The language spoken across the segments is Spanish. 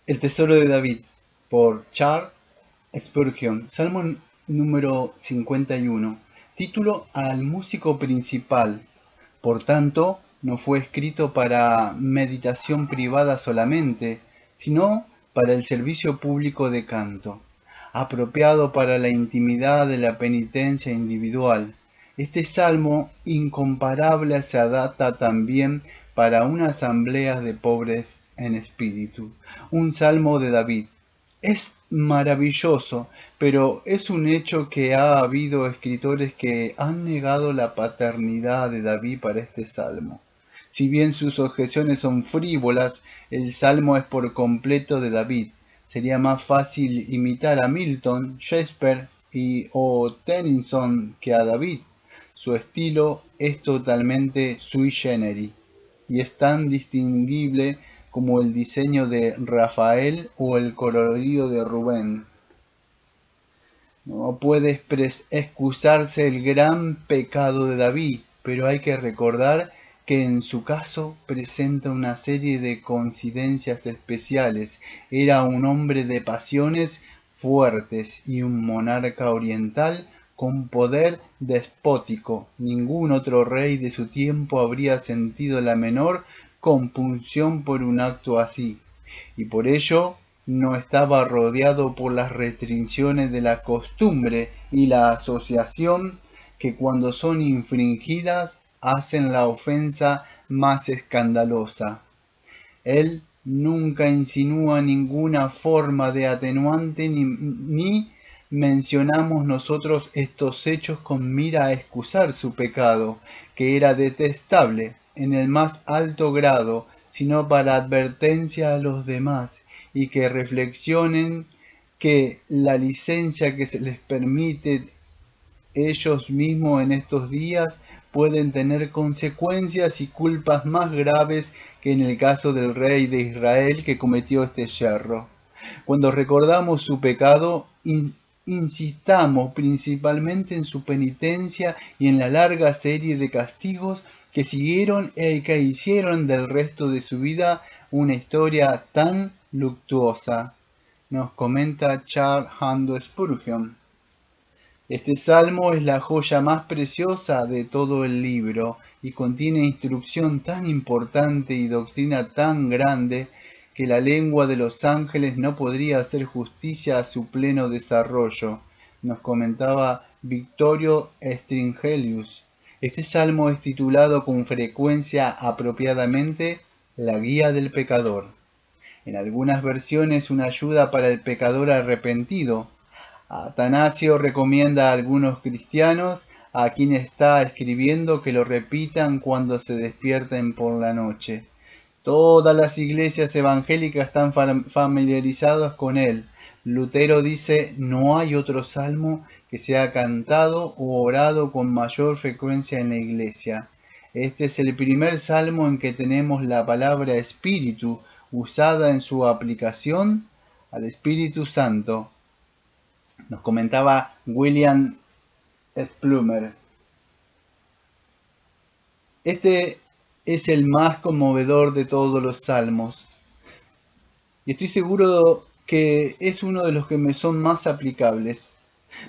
El tesoro de David, por Charles Spurgeon. Salmo número 51. Título al músico principal. Por tanto, no fue escrito para meditación privada solamente, sino para el servicio público de canto, apropiado para la intimidad de la penitencia individual. Este salmo incomparable se adapta también para una asamblea de pobres en espíritu. Un salmo de David. Es maravilloso, pero es un hecho que ha habido escritores que han negado la paternidad de David para este salmo. Si bien sus objeciones son frívolas, el salmo es por completo de David. Sería más fácil imitar a Milton, Shakespeare o Tennyson que a David. Su estilo es totalmente sui generis y es tan distinguible como el diseño de Rafael o el colorido de Rubén. No puede excusarse el gran pecado de David, pero hay que recordar que en su caso presenta una serie de coincidencias especiales. Era un hombre de pasiones fuertes y un monarca oriental con poder despótico. Ningún otro rey de su tiempo habría sentido la menor compunción por un acto así, y por ello no estaba rodeado por las restricciones de la costumbre y la asociación que cuando son infringidas hacen la ofensa más escandalosa. Él nunca insinúa ninguna forma de atenuante ni mencionamos nosotros estos hechos con mira a excusar su pecado, que era detestable en el más alto grado, sino para advertencia a los demás y que reflexionen que la licencia que se les permite ellos mismos en estos días pueden tener consecuencias y culpas más graves que en el caso del rey de Israel que cometió este yerro. Cuando recordamos su pecado, insistamos principalmente en su penitencia y en la larga serie de castigos que siguieron y que hicieron del resto de su vida una historia tan luctuosa. Nos comenta Charles Haddon Spurgeon. Este salmo es la joya más preciosa de todo el libro y contiene instrucción tan importante y doctrina tan grande que la lengua de los ángeles no podría hacer justicia a su pleno desarrollo, nos comentaba Victorio Stringelius. Este salmo es titulado con frecuencia apropiadamente La guía del pecador. En algunas versiones una ayuda para el pecador arrepentido. Atanasio recomienda a algunos cristianos a quien está escribiendo que lo repitan cuando se despierten por la noche. Todas las iglesias evangélicas están familiarizadas con él. Lutero dice, no hay otro salmo que sea cantado o orado con mayor frecuencia en la iglesia. Este es el primer salmo en que tenemos la palabra espíritu usada en su aplicación al Espíritu Santo. Nos comentaba William Splumer. Este es el más conmovedor de todos los salmos. Y estoy seguro que es uno de los que me son más aplicables.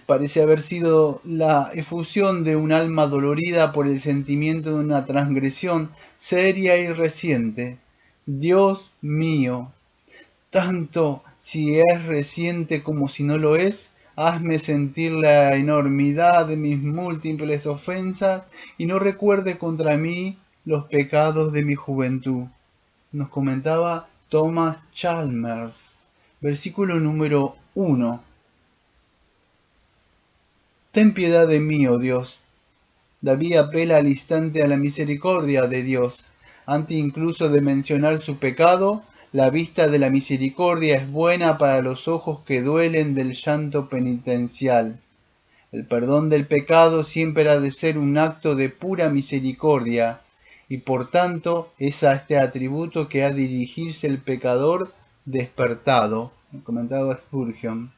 Parece haber sido la efusión de un alma dolorida por el sentimiento de una transgresión seria y reciente. Dios mío, tanto si es reciente como si no lo es, hazme sentir la enormidad de mis múltiples ofensas y no recuerde contra mí los pecados de mi juventud. Nos comentaba Thomas Chalmers, versículo número 1. Ten piedad de mí, oh Dios. David apela al instante a la misericordia de Dios. Antes incluso de mencionar su pecado, la vista de la misericordia es buena para los ojos que duelen del llanto penitencial. El perdón del pecado siempre ha de ser un acto de pura misericordia, y por tanto es a este atributo que ha de dirigirse el pecador despertado, comentaba Spurgeon.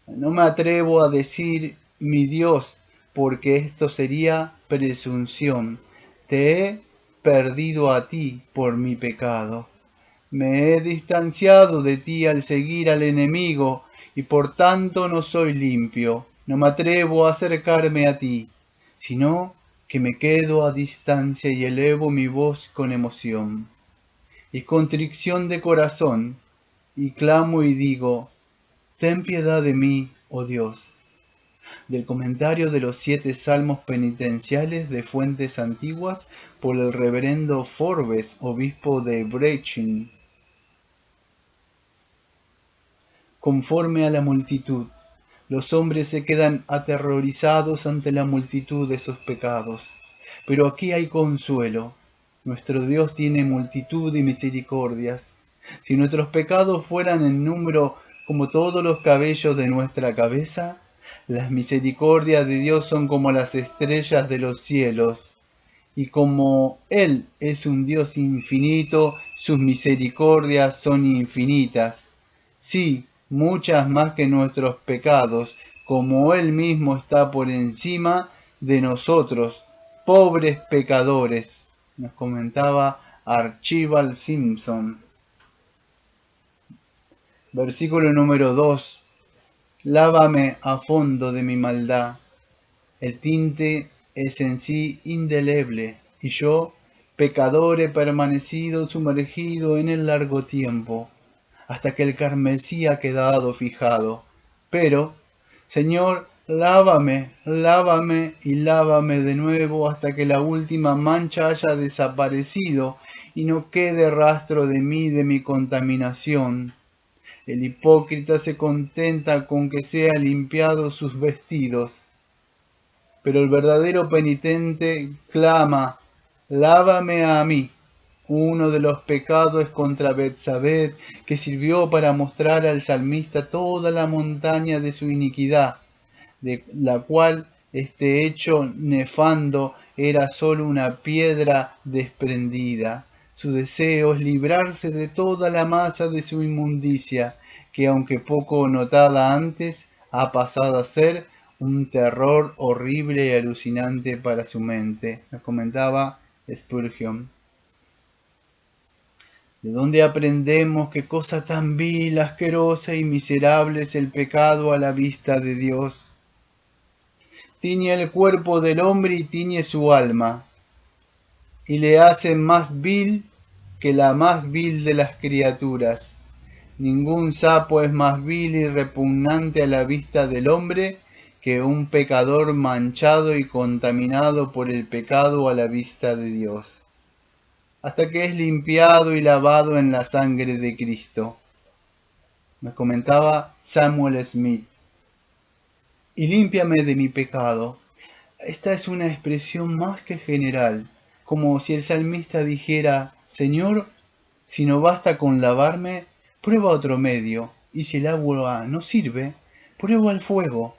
No me atrevo a decir mi Dios, porque esto sería presunción. Te he perdido a ti por mi pecado. Me he distanciado de ti al seguir al enemigo, y por tanto no soy limpio. No me atrevo a acercarme a ti, sino que me quedo a distancia y elevo mi voz con emoción y contrición de corazón, y clamo y digo, ten piedad de mí, oh Dios. Del comentario de los 7 salmos penitenciales de fuentes antiguas por el reverendo Forbes, obispo de Brechin. Conforme a la multitud, los hombres se quedan aterrorizados ante la multitud de sus pecados. Pero aquí hay consuelo. Nuestro Dios tiene multitud y misericordias. Si nuestros pecados fueran en número como todos los cabellos de nuestra cabeza, las misericordias de Dios son como las estrellas de los cielos. Y como Él es un Dios infinito, sus misericordias son infinitas. Sí, muchas más que nuestros pecados, como Él mismo está por encima de nosotros, pobres pecadores, nos comentaba Archibald Simpson. Versículo número 2. Lávame a fondo de mi maldad. El tinte es en sí indeleble, y yo, pecador, he permanecido sumergido en el largo tiempo, hasta que el carmesí ha quedado fijado. Pero, Señor, lávame, lávame y lávame de nuevo hasta que la última mancha haya desaparecido y no quede rastro de mí, de mi contaminación. El hipócrita se contenta con que sea limpiado sus vestidos, pero el verdadero penitente clama, lávame a mí. Uno de los pecados contra Betsabé que sirvió para mostrar al salmista toda la montaña de su iniquidad, de la cual este hecho nefando era sólo una piedra desprendida. Su deseo es librarse de toda la masa de su inmundicia, que aunque poco notada antes, ha pasado a ser un terror horrible y alucinante para su mente, nos comentaba Spurgeon. ¿De dónde aprendemos qué cosa tan vil, asquerosa y miserable es el pecado a la vista de Dios? Tiñe el cuerpo del hombre y tiñe su alma, y le hace más vil que la más vil de las criaturas. Ningún sapo es más vil y repugnante a la vista del hombre que un pecador manchado y contaminado por el pecado a la vista de Dios, hasta que es limpiado y lavado en la sangre de Cristo. Me comentaba Samuel Smith. Y límpiame de mi pecado. Esta es una expresión más que general, como si el salmista dijera, Señor, si no basta con lavarme, prueba otro medio, y si el agua no sirve, prueba el fuego.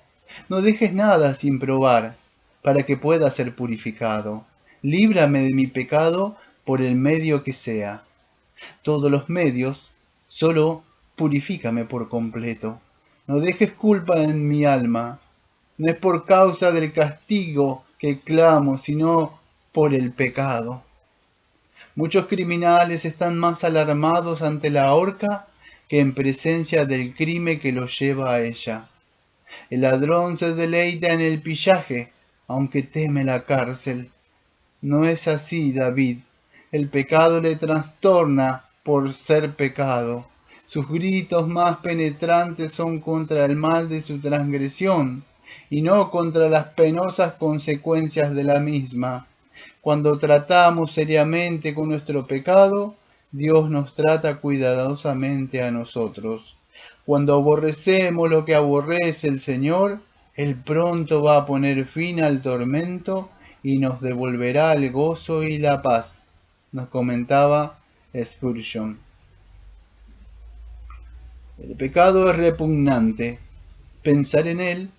No dejes nada sin probar, para que pueda ser purificado. Líbrame de mi pecado por el medio que sea. Todos los medios, solo purifícame por completo. No dejes culpa en mi alma. No es por causa del castigo que clamo, sino por el pecado. Muchos criminales están más alarmados ante la horca que en presencia del crimen que los lleva a ella. El ladrón se deleita en el pillaje, aunque teme la cárcel. No es así, David. El pecado le trastorna por ser pecado. Sus gritos más penetrantes son contra el mal de su transgresión, y no contra las penosas consecuencias de la misma. Cuando tratamos seriamente con nuestro pecado, Dios nos trata cuidadosamente a nosotros. Cuando aborrecemos lo que aborrece el Señor, Él pronto va a poner fin al tormento y nos devolverá el gozo y la paz, nos comentaba Spurgeon. El pecado es repugnante. Pensar en él,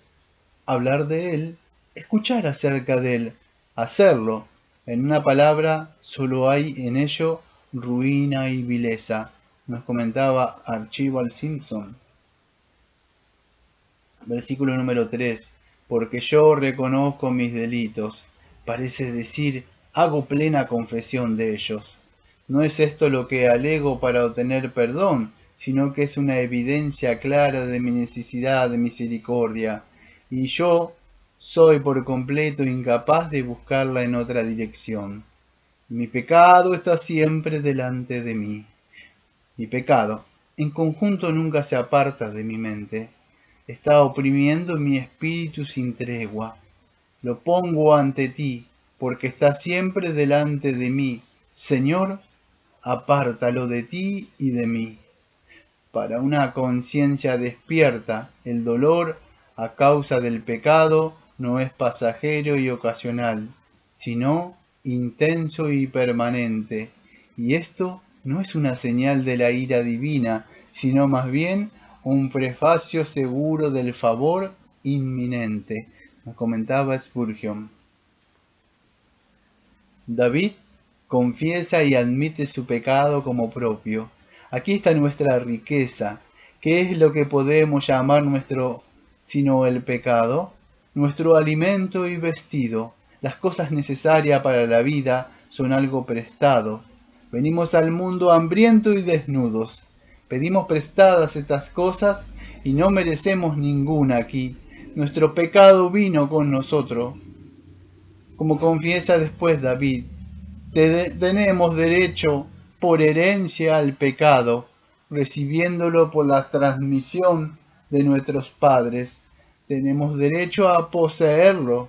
hablar de él, escuchar acerca de él, hacerlo. En una palabra, solo hay en ello ruina y vileza, nos comentaba Archibald Simpson. Versículo número 3. Porque yo reconozco mis delitos. Parece decir, hago plena confesión de ellos. No es esto lo que alego para obtener perdón, sino que es una evidencia clara de mi necesidad de misericordia, y yo soy por completo incapaz de buscarla en otra dirección. Mi pecado está siempre delante de mí. Mi pecado, en conjunto, nunca se aparta de mi mente. Está oprimiendo mi espíritu sin tregua. Lo pongo ante ti, porque está siempre delante de mí. Señor, apártalo de ti y de mí. Para una conciencia despierta, el dolor a causa del pecado no es pasajero y ocasional, sino intenso y permanente. Y esto no es una señal de la ira divina, sino más bien un prefacio seguro del favor inminente, nos comentaba Spurgeon. David confiesa y admite su pecado como propio. Aquí está nuestra riqueza. ¿Qué es lo que podemos llamar nuestro sino el pecado? Nuestro alimento y vestido. Las cosas necesarias para la vida son algo prestado. Venimos al mundo hambrientos y desnudos. Pedimos prestadas estas cosas y no merecemos ninguna aquí. Nuestro pecado vino con nosotros. Como confiesa después David, tenemos derecho por herencia al pecado, recibiéndolo por la transmisión de nuestros padres. Tenemos derecho a poseerlo.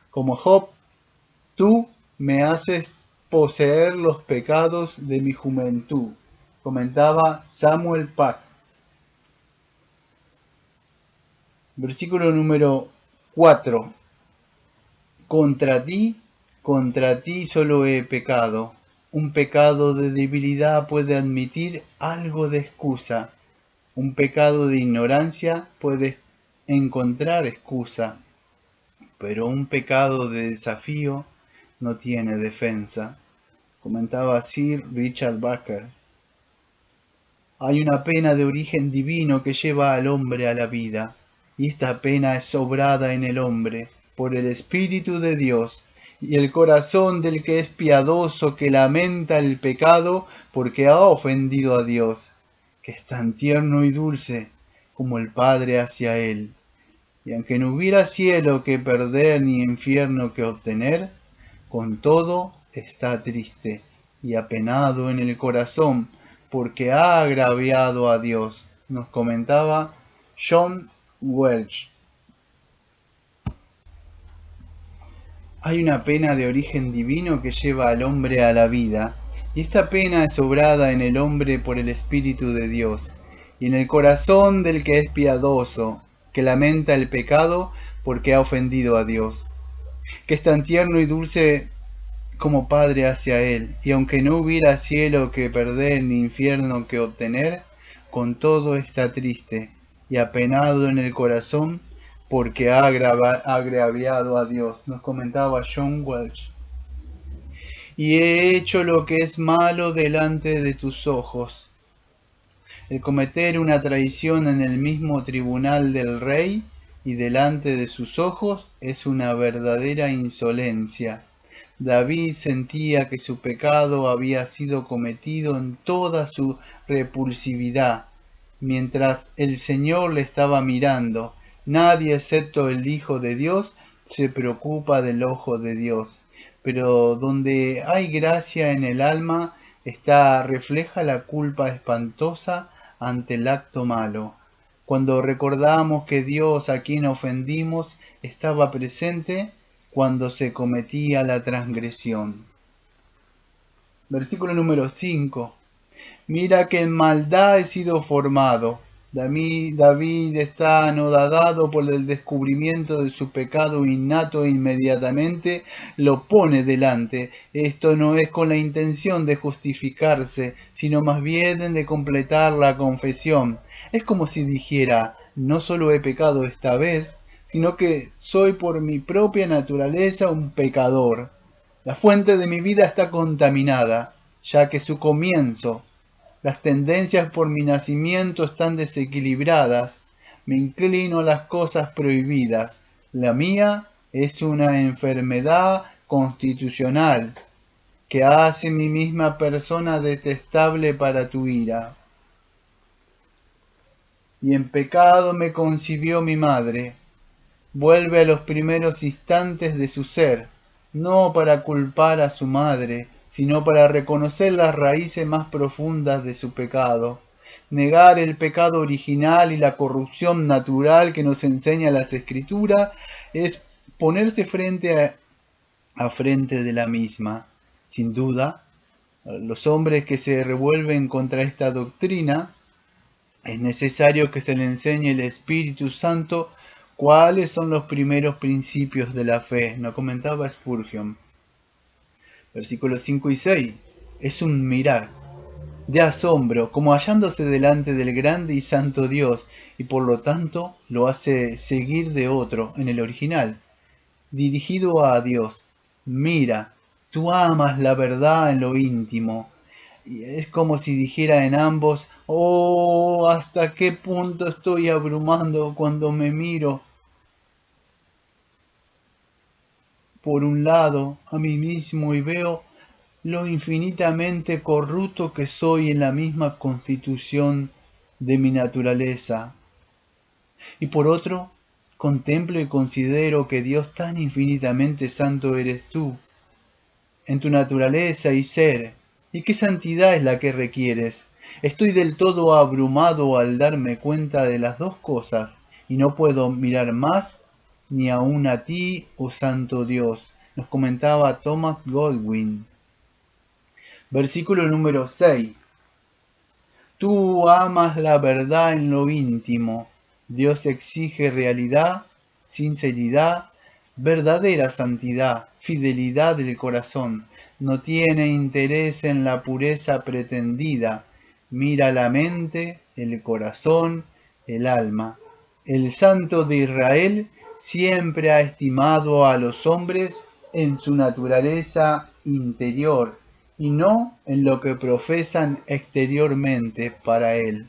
Como Job, tú me haces poseer los pecados de mi juventud, comentaba Samuel Pack. Versículo número 4. Contra ti solo he pecado. Un pecado de debilidad puede admitir algo de excusa. Un pecado de ignorancia puede encontrar excusa. Pero un pecado de desafío no tiene defensa. Comentaba Sir Richard Bakers. Hay una pena de origen divino que lleva al hombre a la vida, y esta pena es obrada en el hombre por el Espíritu de Dios, y el corazón del que es piadoso, que lamenta el pecado porque ha ofendido a Dios, que es tan tierno y dulce como el Padre hacia él. Y aunque no hubiera cielo que perder ni infierno que obtener, con todo está triste y apenado en el corazón porque ha agraviado a Dios, nos comentaba John Welch. Hay una pena de origen divino que lleva al hombre a la vida, y esta pena es obrada en el hombre por el Espíritu de Dios, y en el corazón del que es piadoso, que lamenta el pecado porque ha ofendido a Dios, que es tan tierno y dulce como Padre hacia él, y aunque no hubiera cielo que perder ni infierno que obtener, con todo está triste y apenado en el corazón porque ha agraviado a Dios, nos comentaba John Welch. Y he hecho lo que es malo delante de tus ojos. El cometer una traición en el mismo tribunal del rey y delante de sus ojos es una verdadera insolencia. David sentía que su pecado había sido cometido en toda su repulsividad, mientras el Señor le estaba mirando. Nadie excepto el Hijo de Dios se preocupa del ojo de Dios. Pero donde hay gracia en el alma, refleja la culpa espantosa ante el acto malo. Cuando recordamos que Dios a quien ofendimos estaba presente cuando se cometía la transgresión. Versículo número 5. Mira que en maldad he sido formado. David está anodadado por el descubrimiento de su pecado innato e inmediatamente lo pone delante. Esto no es con la intención de justificarse, sino más bien de completar la confesión. Es como si dijera, no solo he pecado esta vez, sino que soy por mi propia naturaleza un pecador. La fuente de mi vida está contaminada, ya que su comienzo, las tendencias por mi nacimiento están desequilibradas. Me inclino a las cosas prohibidas. La mía es una enfermedad constitucional. que hace mi misma persona detestable para tu ira. Y en pecado me concibió mi madre. Vuelve a los primeros instantes de su ser, no para culpar a su madre, sino para reconocer las raíces más profundas de su pecado. Negar el pecado original y la corrupción natural que nos enseña las Escrituras es ponerse frente a frente de la misma. Sin duda, los hombres que se revuelven contra esta doctrina, es necesario que se le enseñe el Espíritu Santo cuáles son los primeros principios de la fe. Nos comentaba Spurgeon. Versículos 5 y 6. Es un mirar de asombro, como hallándose delante del grande y santo Dios, y por lo tanto lo hace seguir de otro en el original, dirigido a Dios. Mira, tú amas la verdad en lo íntimo. Y es como si dijera en ambos, oh, hasta qué punto estoy abrumando cuando me miro por un lado a mí mismo y veo lo infinitamente corrupto que soy en la misma constitución de mi naturaleza. Y por otro, contemplo y considero que Dios tan infinitamente santo eres tú, en tu naturaleza y ser. ¿Y qué santidad es la que requieres? Estoy del todo abrumado al darme cuenta de las dos cosas, y no puedo mirar más ni aun a ti, oh santo Dios, nos comentaba Thomas Godwin. Versículo número 6. Tú amas la verdad en lo íntimo. Dios exige realidad, sinceridad, verdadera santidad, fidelidad del corazón. No tiene interés en la pureza pretendida. Mira la mente, el corazón, el alma. El Santo de Israel siempre ha estimado a los hombres en su naturaleza interior y no en lo que profesan exteriormente para él.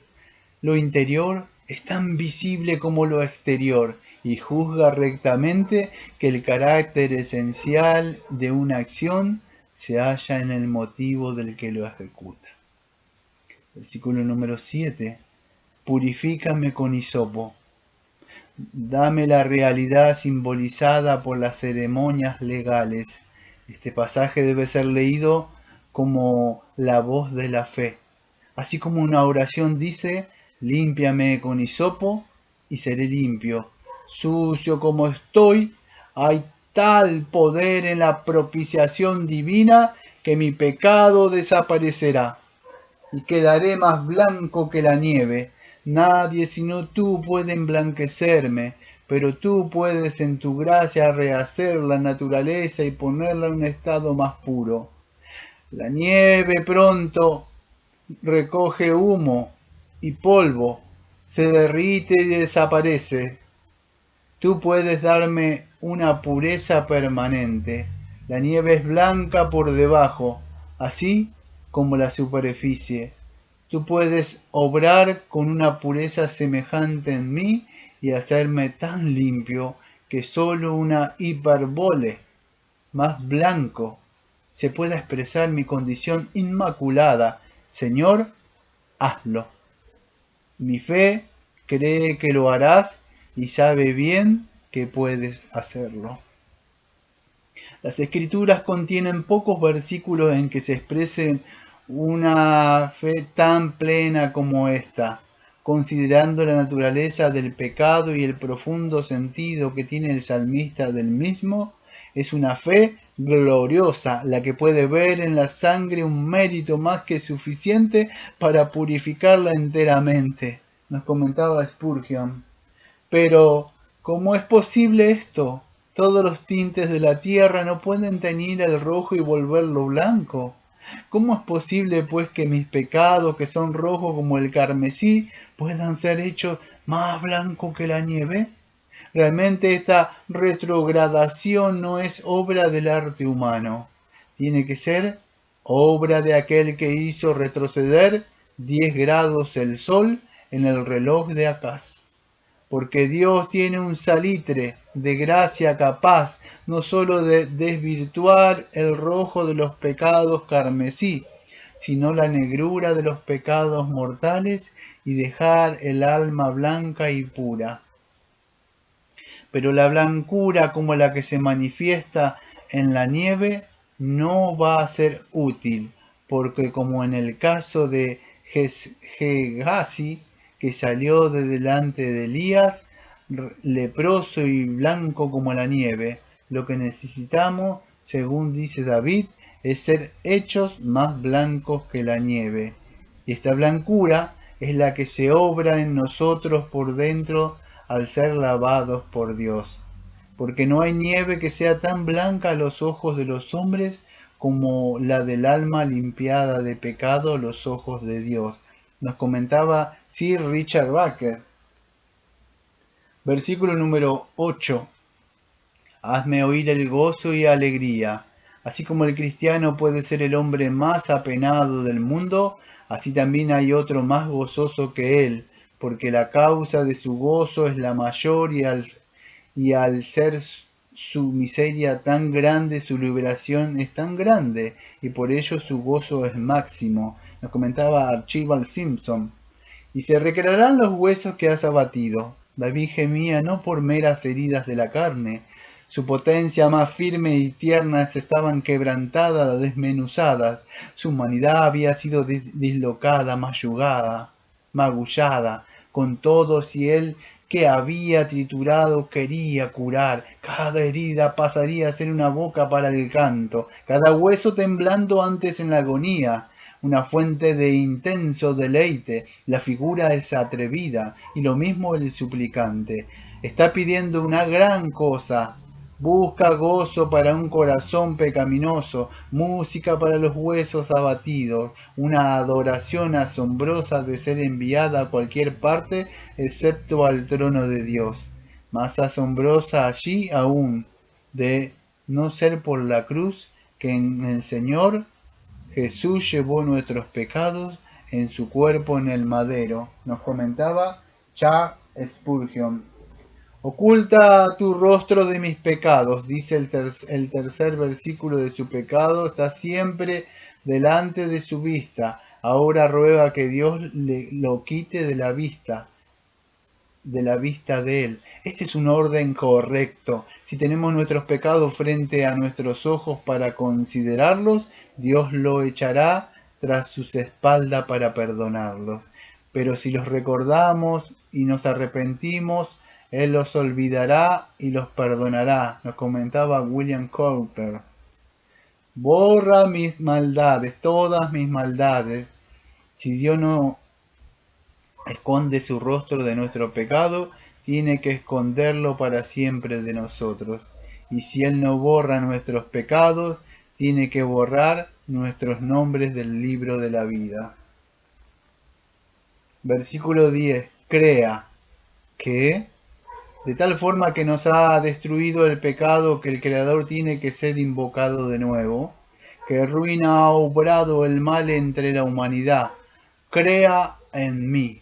Lo interior es tan visible como lo exterior y juzga rectamente que el carácter esencial de una acción se halla en el motivo del que lo ejecuta. Versículo número 7. Purifícame con hisopo. Dame la realidad simbolizada por las ceremonias legales. Este pasaje debe ser leído como la voz de la fe. Así como una oración dice, límpiame con hisopo y seré limpio. Sucio como estoy, hay tal poder en la propiciación divina que mi pecado desaparecerá y quedaré más blanco que la nieve. Nadie sino tú puede emblanquecerme, pero tú puedes en tu gracia rehacer la naturaleza y ponerla en un estado más puro. La nieve pronto recoge humo y polvo, se derrite y desaparece. Tú puedes darme una pureza permanente. La nieve es blanca por debajo, así como la superficie. Tú puedes obrar con una pureza semejante en mí y hacerme tan limpio que solo una hipérbole más blanco se pueda expresar mi condición inmaculada. Señor, hazlo. Mi fe cree que lo harás y sabe bien que puedes hacerlo. Las Escrituras contienen pocos versículos en que se expresen una fe tan plena como esta, considerando la naturaleza del pecado y el profundo sentido que tiene el salmista del mismo. Es una fe gloriosa, la que puede ver en la sangre un mérito más que suficiente para purificarla enteramente. Nos comentaba Spurgeon. Pero, ¿cómo es posible esto? Todos los tintes de la tierra no pueden teñir el rojo y volverlo blanco. ¿Cómo es posible, pues, que mis pecados, que son rojos como el carmesí, puedan ser hechos más blancos que la nieve? Realmente esta retrogradación no es obra del arte humano. Tiene que ser obra de aquel que hizo retroceder 10 grados el sol en el reloj de Acaz. porque Dios tiene un salitre de gracia capaz no sólo de desvirtuar el rojo de los pecados carmesí, sino la negrura de los pecados mortales y dejar el alma blanca y pura. Pero la blancura como la que se manifiesta en la nieve no va a ser útil, porque como en el caso de Gehazi, que salió de delante de Elías, leproso y blanco como la nieve, lo que necesitamos, según dice David, es ser hechos más blancos que la nieve. Y esta blancura es la que se obra en nosotros por dentro al ser lavados por Dios. Porque no hay nieve que sea tan blanca a los ojos de los hombres como la del alma limpiada de pecado a los ojos de Dios. Nos comentaba Sir Richard Baker. Versículo número 8. Hazme oír el gozo y alegría. Así como el cristiano puede ser el hombre más apenado del mundo, así también hay otro más gozoso que él, porque la causa de su gozo es la mayor y al ser su miseria tan grande, su liberación es tan grande, y por ello su gozo es máximo. Nos comentaba Archibald Simpson. Y se recrearán los huesos que has abatido. David gemía no por meras heridas de la carne. Su potencia más firme y tiernas estaban quebrantadas, desmenuzadas. Su humanidad había sido dislocada, magullada. Con todo, si él que había triturado quería curar, cada herida pasaría a ser una boca para el canto, cada hueso temblando antes en la agonía, una fuente de intenso deleite. La figura es atrevida, y lo mismo el suplicante. Está pidiendo una gran cosa. Busca gozo para un corazón pecaminoso, música para los huesos abatidos, una adoración asombrosa de ser enviada a cualquier parte excepto al trono de Dios. Más asombrosa allí aún de no ser por la cruz que en el Señor Jesús llevó nuestros pecados en su cuerpo en el madero. Nos comentaba Charles Spurgeon. Oculta tu rostro de mis pecados, dice el tercer versículo de su pecado, está siempre delante de su vista. Ahora ruega que Dios lo quite de la vista de él. Este es un orden correcto. Si tenemos nuestros pecados frente a nuestros ojos para considerarlos, Dios lo echará tras sus espaldas para perdonarlos. Pero si los recordamos y nos arrepentimos, Él los olvidará y los perdonará, nos comentaba William Cowper. Borra mis maldades, todas mis maldades. Si Dios no esconde su rostro de nuestro pecado, tiene que esconderlo para siempre de nosotros. Y si Él no borra nuestros pecados, tiene que borrar nuestros nombres del libro de la vida. Versículo 10. Crea que, de tal forma que nos ha destruido el pecado que el Creador tiene que ser invocado de nuevo, que ruina ha obrado el mal entre la humanidad, crea en mí.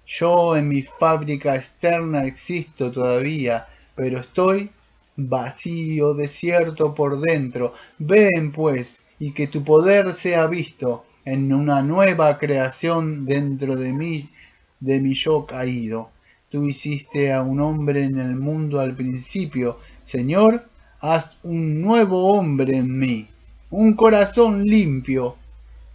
Yo en mi fábrica externa existo todavía, pero estoy vacío, desierto por dentro. Ven pues, y que tu poder sea visto en una nueva creación dentro de mí, de mi yo caído. Tú hiciste a un hombre en el mundo al principio. Señor, haz un nuevo hombre en mí, un corazón limpio.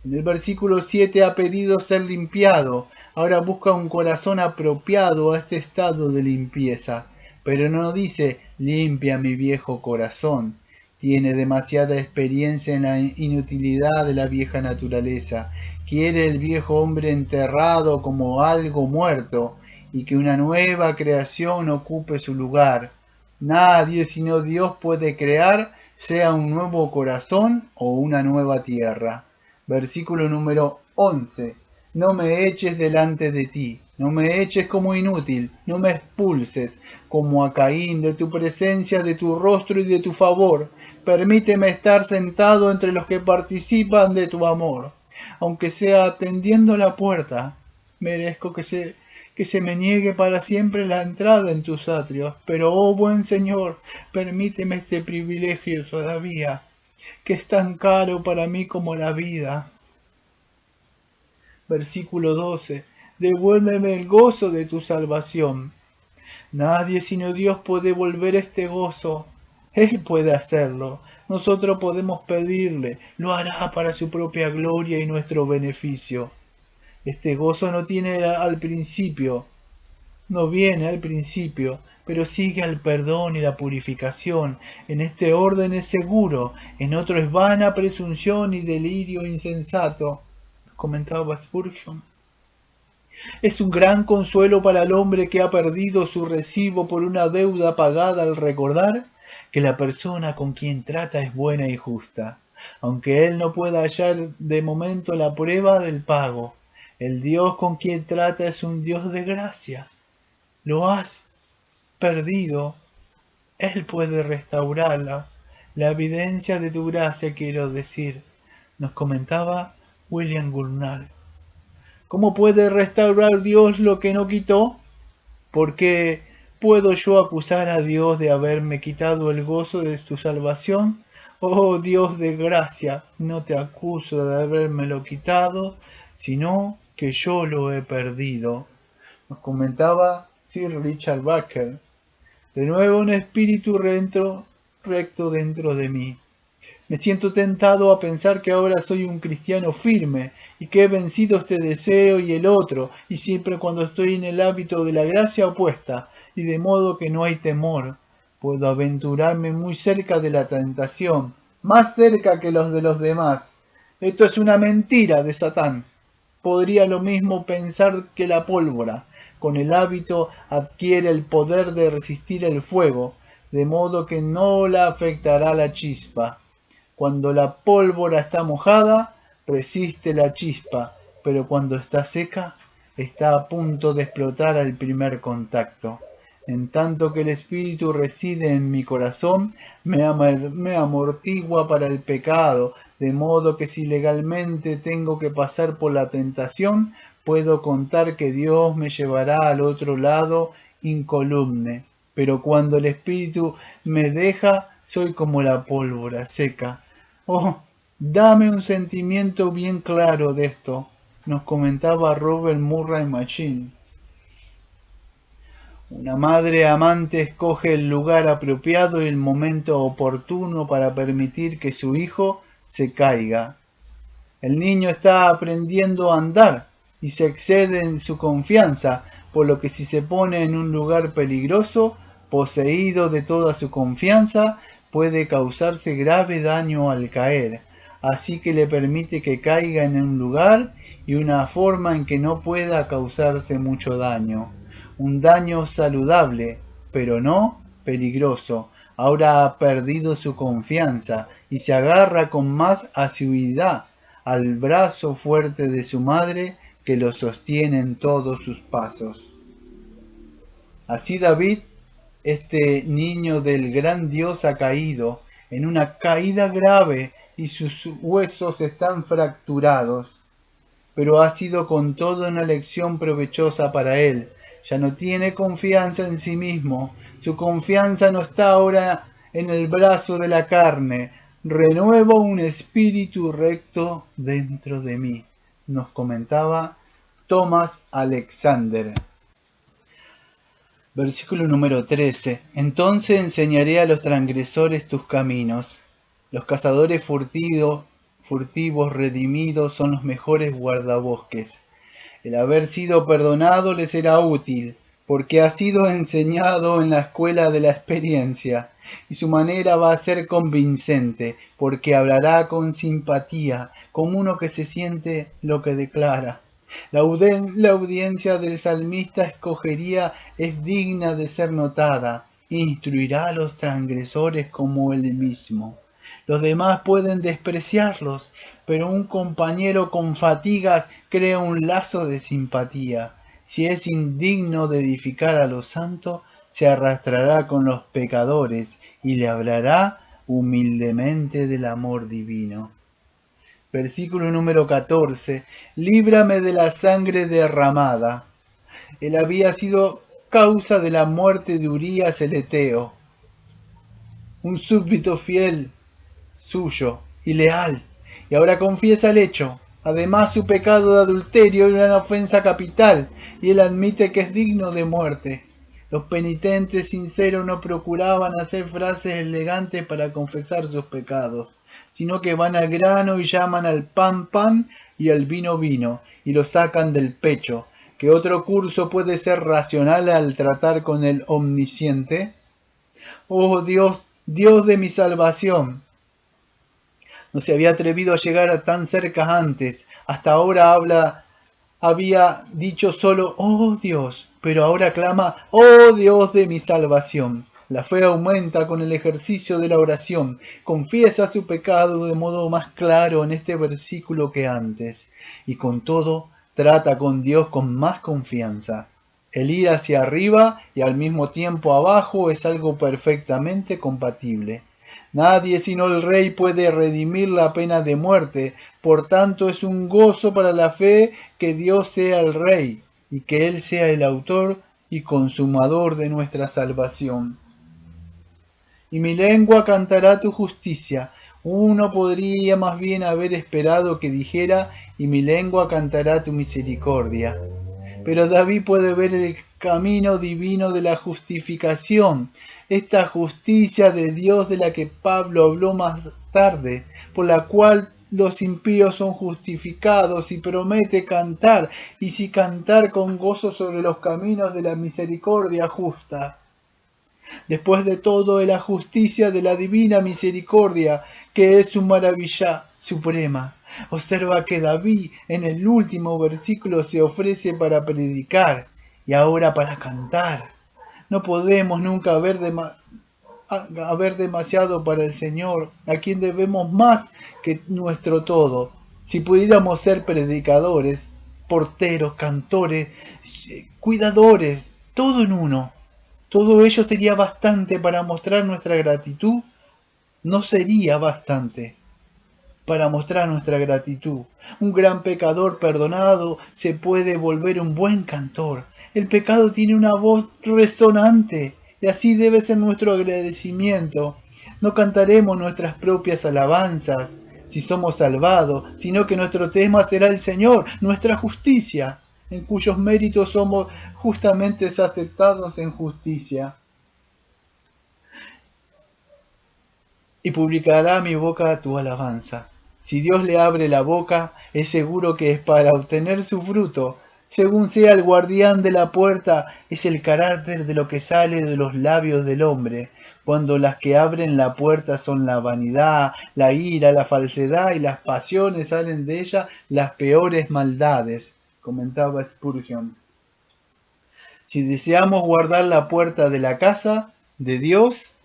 En el versículo 7 ha pedido ser limpiado. Ahora busca un corazón apropiado a este estado de limpieza. Pero no dice, limpia mi viejo corazón. Tiene demasiada experiencia en la inutilidad de la vieja naturaleza. Quiere el viejo hombre enterrado como algo muerto y que una nueva creación ocupe su lugar. Nadie sino Dios puede crear, sea un nuevo corazón o una nueva tierra. Versículo número 11. No me eches delante de ti, no me eches como inútil, no me expulses como a Caín de tu presencia, de tu rostro y de tu favor. Permíteme estar sentado entre los que participan de tu amor. Aunque sea tendiendo la puerta, merezco que se me niegue para siempre la entrada en tus atrios, pero, oh buen Señor, permíteme este privilegio todavía, que es tan caro para mí como la vida. Versículo 12. Devuélveme el gozo de tu salvación. Nadie sino Dios puede volver este gozo. Él puede hacerlo. Nosotros podemos pedirle. Lo hará para su propia gloria y nuestro beneficio. Este gozo no tiene al principio, no viene al principio, pero sigue al perdón y la purificación. En este orden es seguro, en otro es vana presunción y delirio insensato. Comentaba Spurgeon. Es un gran consuelo para el hombre que ha perdido su recibo por una deuda pagada al recordar que la persona con quien trata es buena y justa, aunque él no pueda hallar de momento la prueba del pago. El Dios con quien trata es un Dios de gracia. Lo has perdido, Él puede restaurarla. La evidencia de tu gracia, quiero decir, nos comentaba William Gurnall. ¿Cómo puede restaurar Dios lo que no quitó? ¿Por qué puedo yo acusar a Dios de haberme quitado el gozo de tu salvación? Oh Dios de gracia, no te acuso de habérmelo quitado, sino que yo lo he perdido. Nos comentaba Sir Richard Bakers. De nuevo un espíritu recto dentro de mí. Me siento tentado a pensar que ahora soy un cristiano firme y que he vencido este deseo y el otro, y siempre cuando estoy en el hábito de la gracia opuesta, y de modo que no hay temor, puedo aventurarme muy cerca de la tentación, más cerca que los de los demás. Esto es una mentira de Satán. Podría lo mismo pensar que la pólvora, con el hábito adquiere el poder de resistir el fuego, de modo que no la afectará la chispa. Cuando la pólvora está mojada, resiste la chispa, pero cuando está seca, está a punto de explotar al primer contacto. En tanto que el espíritu reside en mi corazón, me amortigua para el pecado, de modo que si legalmente tengo que pasar por la tentación, puedo contar que Dios me llevará al otro lado incolume. Pero cuando el espíritu me deja, soy como la pólvora seca. Oh, dame un sentimiento bien claro de esto, nos comentaba Robert Murray Machine. Una madre amante escoge el lugar apropiado y el momento oportuno para permitir que su hijo se caiga. El niño está aprendiendo a andar y se excede en su confianza, por lo que si se pone en un lugar peligroso, poseído de toda su confianza, puede causarse grave daño al caer. Así que le permite que caiga en un lugar y una forma en que no pueda causarse mucho daño. Un daño saludable, pero no peligroso. Ahora ha perdido su confianza y se agarra con más asiduidad al brazo fuerte de su madre que lo sostiene en todos sus pasos. Así David, este niño del gran Dios, ha caído en una caída grave y sus huesos están fracturados, pero ha sido con todo una lección provechosa para él. Ya no tiene confianza en sí mismo, su confianza no está ahora en el brazo de la carne. Renuevo un espíritu recto dentro de mí, nos comentaba Thomas Alexander. Versículo número 13. Entonces enseñaré a los transgresores tus caminos. Los cazadores furtivos redimidos son los mejores guardabosques. El haber sido perdonado le será útil, porque ha sido enseñado en la escuela de la experiencia, y su manera va a ser convincente, porque hablará con simpatía, como uno que se siente lo que declara. La audiencia del salmista escogería es digna de ser notada, instruirá a los transgresores como él mismo. Los demás pueden despreciarlos, pero un compañero con fatigas crea un lazo de simpatía. Si es indigno de edificar a los santos, se arrastrará con los pecadores y le hablará humildemente del amor divino. Versículo número 14. Líbrame de la sangre derramada. Él había sido causa de la muerte de Urías el Eteo, un súbdito fiel suyo y leal, y ahora confiesa el hecho. Además su pecado de adulterio era una ofensa capital, y él admite que es digno de muerte. Los penitentes sinceros no procuraban hacer frases elegantes para confesar sus pecados, sino que van al grano y llaman al pan pan y al vino vino, y lo sacan del pecho. ¿Qué otro curso puede ser racional al tratar con el omnisciente? Oh Dios, Dios de mi salvación, no se había atrevido a llegar a tan cerca antes. Hasta ahora había dicho solo, oh Dios, pero ahora clama, oh Dios de mi salvación. La fe aumenta con el ejercicio de la oración. Confiesa su pecado de modo más claro en este versículo que antes. Y con todo, trata con Dios con más confianza. El ir hacia arriba y al mismo tiempo abajo es algo perfectamente compatible. Nadie sino el Rey puede redimir la pena de muerte, por tanto es un gozo para la fe que Dios sea el Rey y que Él sea el autor y consumador de nuestra salvación. Y mi lengua cantará tu justicia. Uno podría más bien haber esperado que dijera, y mi lengua cantará tu misericordia. Pero David puede ver el camino divino de la justificación, esta justicia de Dios de la que Pablo habló más tarde, por la cual los impíos son justificados, y promete cantar, y si cantar con gozo sobre los caminos de la misericordia justa. Después de todo, es la justicia de la divina misericordia, que es su maravilla suprema. Observa que David en el último versículo se ofrece para predicar y ahora para cantar. No podemos nunca haber demasiado para el Señor, a quien debemos más que nuestro todo. Si pudiéramos ser predicadores, porteros, cantores, cuidadores, todo en uno, todo ello sería bastante para mostrar nuestra gratitud. No sería bastante para mostrar nuestra gratitud. Un gran pecador perdonado se puede volver un buen cantor. El pecado tiene una voz resonante y así debe ser nuestro agradecimiento. No cantaremos nuestras propias alabanzas si somos salvados, sino que nuestro tema será el Señor, nuestra justicia, en cuyos méritos somos justamente aceptados en justicia. Y publicará mi boca tu alabanza. Si Dios le abre la boca, es seguro que es para obtener su fruto. Según sea el guardián de la puerta, es el carácter de lo que sale de los labios del hombre. Cuando las que abren la puerta son la vanidad, la ira, la falsedad y las pasiones, salen de ella las peores maldades, comentaba Spurgeon. Si deseamos guardar la puerta de la casa de Dios,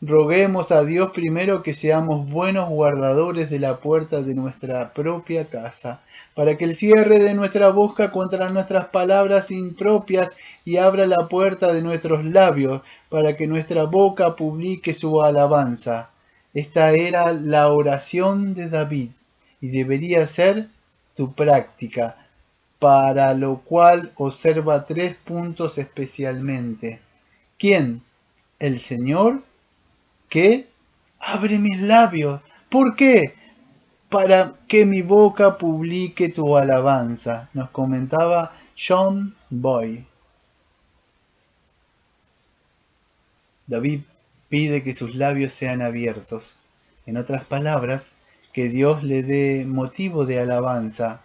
roguemos a Dios primero que seamos buenos guardadores de la puerta de nuestra propia casa, para que el cierre de nuestra boca contra nuestras palabras impropias y abra la puerta de nuestros labios, para que nuestra boca publique su alabanza. Esta era la oración de David, y debería ser tu práctica, para lo cual observa 3 puntos especialmente. ¿Quién? El Señor, que abre mis labios. ¿Por qué? Para que mi boca publique tu alabanza, nos comentaba John Boy. David pide que sus labios sean abiertos. En otras palabras, que Dios le dé motivo de alabanza.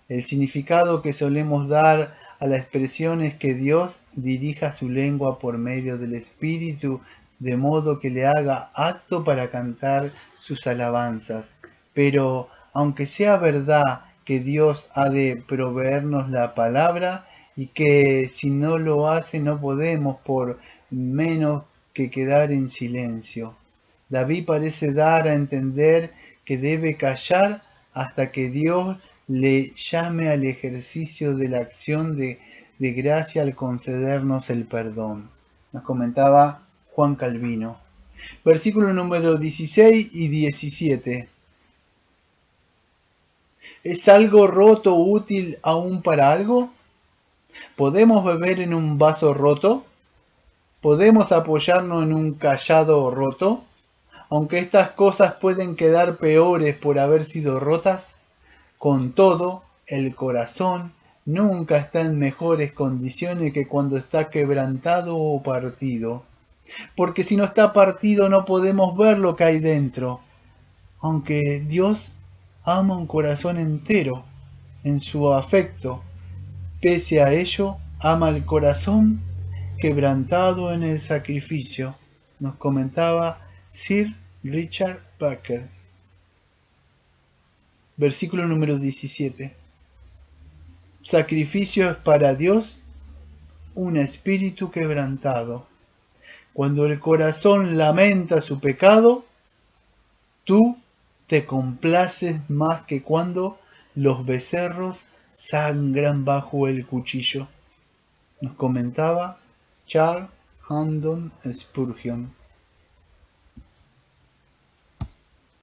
El significado que solemos dar a la expresión es que Dios dirija su lengua por medio del Espíritu, de modo que le haga apto para cantar sus alabanzas. Pero, aunque sea verdad que Dios ha de proveernos la palabra, y que si no lo hace no podemos por menos que quedar en silencio, David parece dar a entender que debe callar hasta que Dios le llame al ejercicio de la acción de gracia al concedernos el perdón. Nos comentaba Juan Calvino. Versículo número 16 y 17. ¿Es algo roto útil aún para algo? ¿Podemos beber en un vaso roto? ¿Podemos apoyarnos en un cayado roto? Aunque estas cosas pueden quedar peores por haber sido rotas, con todo, el corazón nunca está en mejores condiciones que cuando está quebrantado o partido. Porque si no está partido no podemos ver lo que hay dentro. Aunque Dios ama un corazón entero en su afecto, pese a ello ama el corazón quebrantado en el sacrificio, nos comentaba Sir Richard Packer. Versículo número 17. Sacrificio es para Dios un espíritu quebrantado. Cuando el corazón lamenta su pecado, tú te complaces más que cuando los becerros sangran bajo el cuchillo. Nos comentaba Charles Haddon Spurgeon.